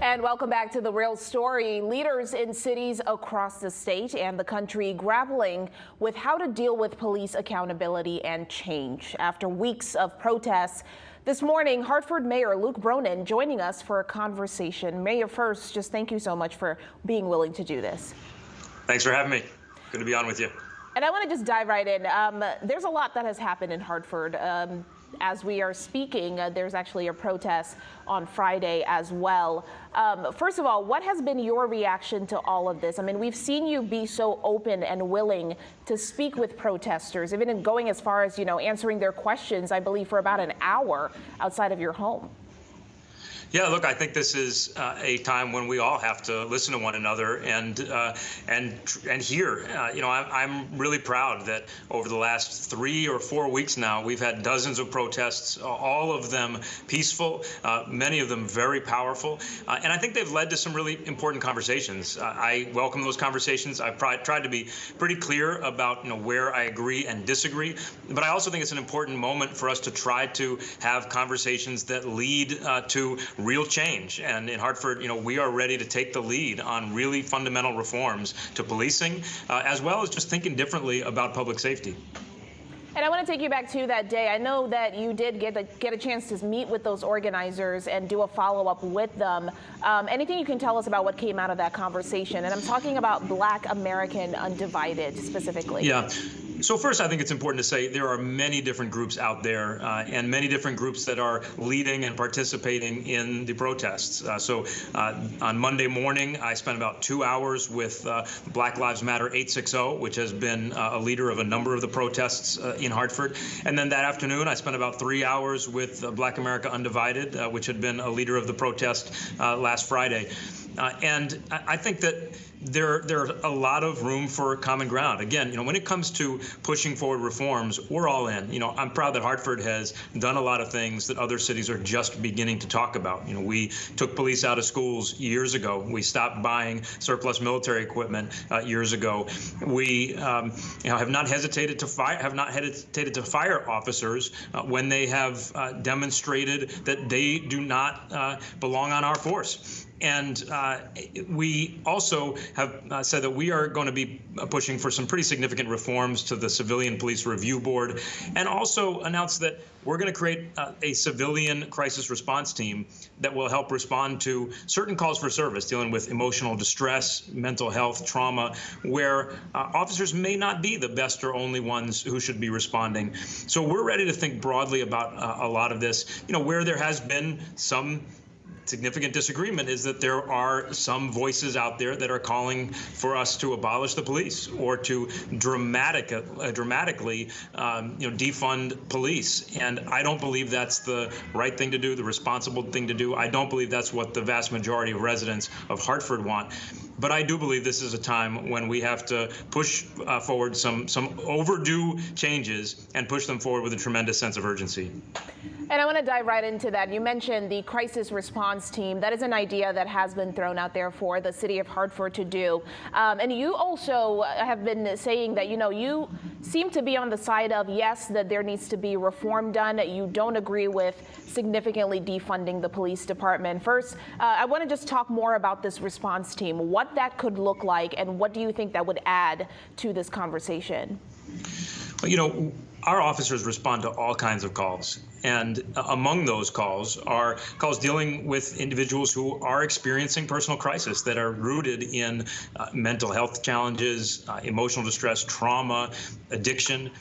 And welcome back to The Real Story. Leaders in cities across the state and the country grappling with how to deal with police accountability and change. After weeks of protests, this morning, Hartford Mayor Luke Bronin joining us for a conversation. Mayor, first, just thank you so much for being willing to do this. Thanks for having me. Good to be on with you. And I want to just dive right in. There's a lot that has happened in Hartford. As we are speaking, there's actually a protest on Friday as well. First of all, what has been your reaction to all of this? I mean, we've seen you be so open and willing to speak with protesters, even in going as far as, answering their questions, I believe, for about an hour outside of your home. Yeah, look, I think this is a time when we all have to listen to one another and hear. I'm really proud that over the last 3 or 4 weeks now, we've had dozens of protests, all of them peaceful, many of them very powerful, and I think they've led to some really important conversations. I welcome those conversations. I've tried to be pretty clear about where I agree and disagree, but I also think it's an important moment for us to try to have conversations that lead to real change. And in Hartford, we are ready to take the lead on really fundamental reforms to policing, as well as just thinking differently about public safety. And I want to take you back to that day. I know that you did get a chance to meet with those organizers and do a follow-up with them. Anything you can tell us about what came out of that conversation? And I'm talking about Black American Undivided specifically. Yeah. So first, I think it's important to say there are many different groups out there and many different groups that are leading and participating in the protests. On Monday morning, I spent about 2 hours with Black Lives Matter 860, which has been a leader of a number of the protests in Hartford. And then that afternoon, I spent about 3 hours with Black America Undivided, which had been a leader of the protest last Friday. And I think that there's a lot of room for common ground. Again, when it comes to pushing forward reforms, we're all in. I'm proud that Hartford has done a lot of things that other cities are just beginning to talk about. We took police out of schools years ago. We stopped buying surplus military equipment years ago. We have not hesitated to fire officers when they have demonstrated that they do not belong on our force. And we also have said that we are going to be pushing for some pretty significant reforms to the Civilian Police Review Board, and also announced that we're going to create a civilian crisis response team that will help respond to certain calls for service dealing with emotional distress, mental health, trauma, where officers may not be the best or only ones who should be responding. So we're ready to think broadly about a lot of this. Where there has been some significant disagreement is that there are some voices out there that are calling for us to abolish the police or to dramatically defund police. And I don't believe that's the right thing to do, the responsible thing to do. I don't believe that's what the vast majority of residents of Hartford want. But I do believe this is a time when we have to push forward some overdue changes and push them forward with a tremendous sense of urgency. And I want to dive right into that. You mentioned the crisis response team. That is an idea that has been thrown out there for the city of Hartford to do. And you also have been saying that, you seem to be on the side of, yes, that there needs to be reform done. You don't agree with significantly defunding the police department. First, I want to just talk more about this response team, what that could look like, and what do you think that would add to this conversation? Well, our officers respond to all kinds of calls. And among those calls are calls dealing with individuals who are experiencing personal crisis that are rooted in mental health challenges, emotional distress, trauma, addiction.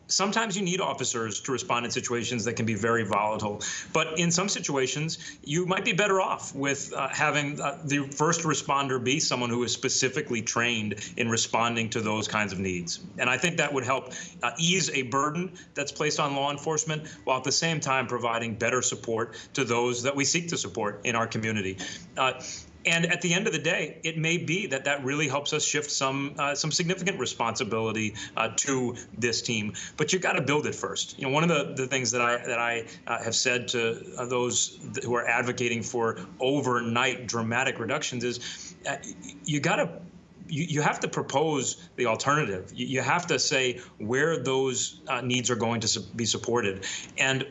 Sometimes you need officers to respond in situations that can be very volatile. But in some situations, you might be better off with having the first responder be someone who is specifically trained in responding to those kinds of needs. And I think that would help ease a burden that's placed on law enforcement, while at the same time providing better support to those that we seek to support in our community. And at the end of the day, it may be that really helps us shift some significant responsibility to this team. But you've got to build it first. One of the things that I have said to those who are advocating for overnight dramatic reductions is you got to you have to propose the alternative. You have to say where those needs are going to be supported. And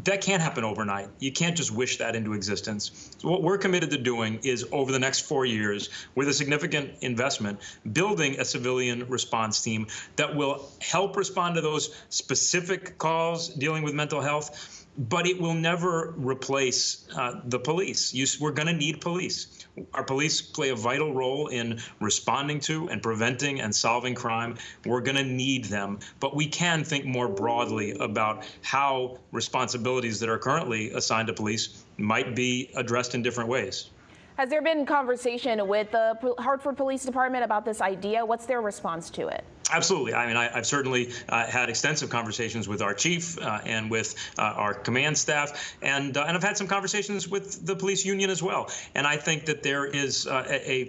that can't happen overnight. You can't just wish that into existence. So what we're committed to doing is over the next 4 years, with a significant investment, building a civilian response team that will help respond to those specific calls dealing with mental health, but it will never replace the police. We're going to need police. Our police play a vital role in responding to and preventing and solving crime. We're going to need them, but we can think more broadly about how responsibilities that are currently assigned to police might be addressed in different ways. Has there been conversation with the Hartford Police Department about this idea? What's their response to it? Absolutely. I mean, I've certainly had extensive conversations with our chief and with our command staff, and I've had some conversations with the police union as well. And I think that there is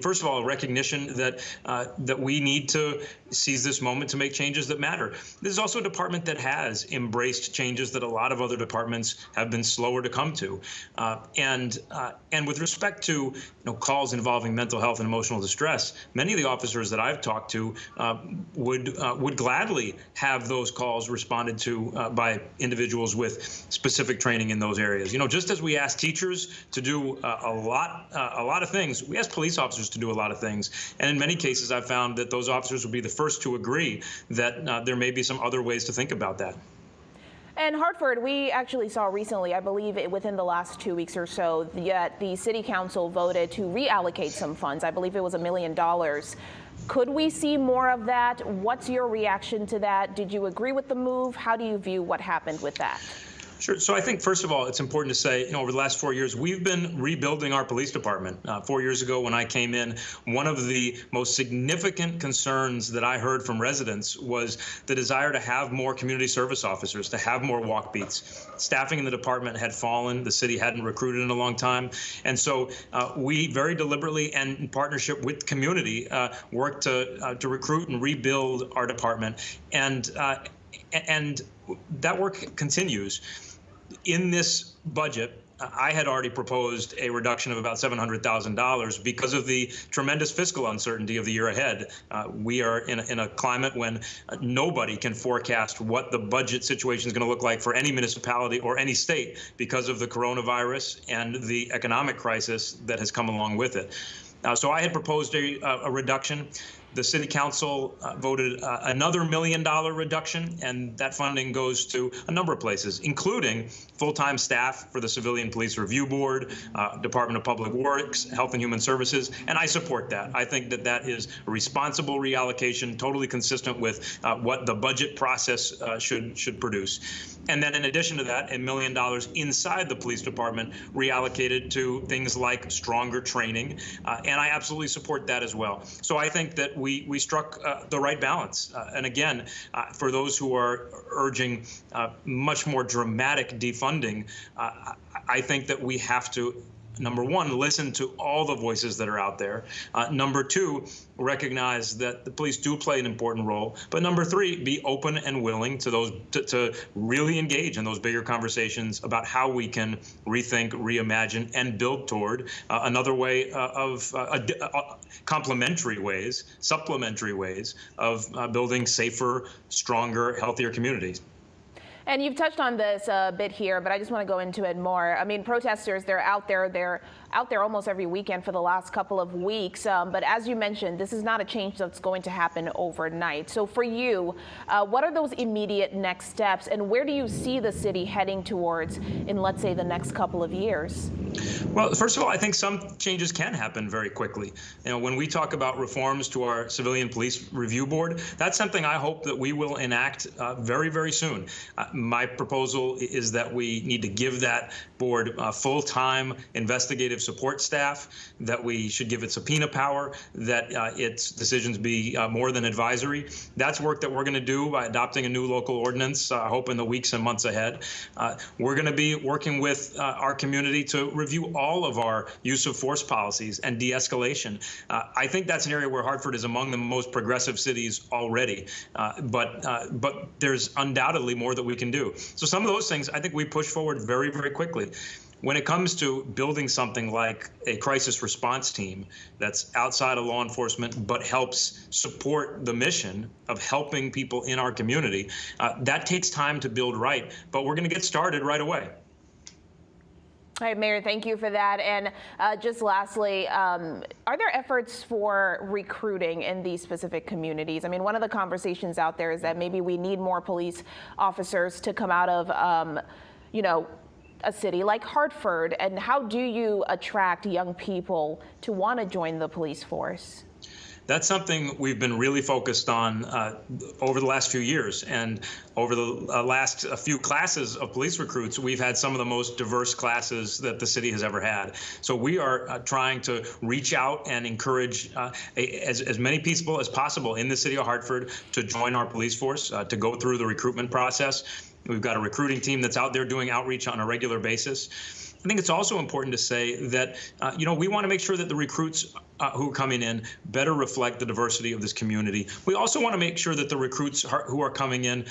first of all, a recognition that that we need to seize this moment to make changes that matter. This is also a department that has embraced changes that a lot of other departments have been slower to come to. And with respect to calls involving mental health and emotional distress, many of the officers that I've talked to would gladly have those calls responded to by individuals with specific training in those areas. Just as we ask teachers to do a lot of things, we ask police officers to do a lot of things. And in many cases, I've found that those officers will be the first to agree that there may be some other ways to think about that. And Hartford, we actually saw recently, I believe within the last 2 weeks or so, that the city council voted to reallocate some funds. I believe it was $1 million. Could we see more of that? What's your reaction to that? Did you agree with the move? How do you view what happened with that? Sure. So I think, first of all, it's important to say, over the last 4 years, we've been rebuilding our police department. 4 years ago, when I came in, one of the most significant concerns that I heard from residents was the desire to have more community service officers, to have more walk beats. Staffing in the department had fallen. The city hadn't recruited in a long time. And so we very deliberately and in partnership with the community worked to recruit and rebuild our department. And that work continues. In this budget, I had already proposed a reduction of about $700,000 because of the tremendous fiscal uncertainty of the year ahead. We are in a climate when nobody can forecast what the budget situation is going to look like for any municipality or any state because of the coronavirus and the economic crisis that has come along with it. So I had proposed a reduction. The city council voted another $1 million reduction, and that funding goes to a number of places, including full-time staff for the Civilian Police Review Board, Department of Public Works, Health and Human Services, and I support that. I think that that is a responsible reallocation, totally consistent with what the budget process should produce. And then in addition to that, $1 million inside the police department reallocated to things like stronger training, and I absolutely support that as well. So I think that we struck the right balance. And again, for those who are urging much more dramatic defunding, I think that we have to, number one, listen to all the voices that are out there. Number two, recognize that the police do play an important role. But number three, be open and willing to those to really engage in those bigger conversations about how we can rethink, reimagine, and build toward another way of complementary ways, supplementary ways of building safer, stronger, healthier communities. And you've touched on this a bit here, but I just want to go into it more. I mean, protesters, they're out there almost every weekend for the last couple of weeks. But as you mentioned, this is not a change that's going to happen overnight. So for you, what are those immediate next steps, and where do you see the city heading towards in, let's say, the next couple of years? Well, first of all, I think some changes can happen very quickly. When we talk about reforms to our Civilian Police Review Board, that's something I hope that we will enact very, very soon. My proposal is that we need to give that board full-time investigative support staff, that we should give it subpoena power, that its decisions be more than advisory. That's work that we're going to do by adopting a new local ordinance, I hope in the weeks and months ahead. We're going to be working with our community to review all of our use of force policies and de-escalation. I think that's an area where Hartford is among the most progressive cities already, but there's undoubtedly more that we can do. So some of those things I think we push forward very, very quickly. when it comes to building something like a crisis response team that's outside of law enforcement but helps support the mission of helping people in our community, that takes time to build right. But we're going to get started right away. All right, Mayor, thank you for that. And just lastly, are there efforts for recruiting in these specific communities? I mean, one of the conversations out there is that maybe we need more police officers to come out of, a city like Hartford. And how do you attract young people to want to join the police force? That's something we've been really focused on over the last few years. And over the last few classes of police recruits, we've had some of the most diverse classes that the city has ever had. So we are trying to reach out and encourage as many people as possible in the city of Hartford to join our police force, to go through the recruitment process. We've got a recruiting team that's out there doing outreach on a regular basis. I think it's also important to say that, we want to make sure that the recruits who are coming in better reflect the diversity of this community. We also want to make sure that the recruits who are coming in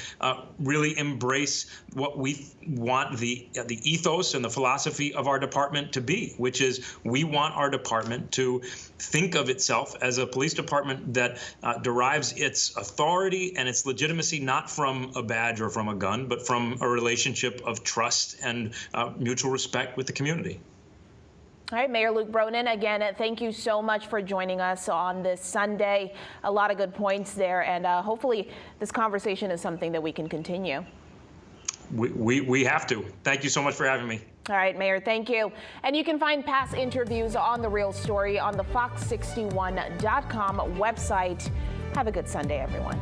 really embrace what we want the ethos and the philosophy of our department to be, which is we want our department to think of itself as a police department that derives its authority and its legitimacy not from a badge or from a gun, but from a relationship of trust and mutual respect with the community. All right, Mayor Luke Bronin, again, thank you so much for joining us on this Sunday. A lot of good points there, and hopefully this conversation is something that we can continue. We have to. Thank you so much for having me. All right, Mayor, thank you. And you can find past interviews on The Real Story on the Fox61.com website. Have a good Sunday, everyone.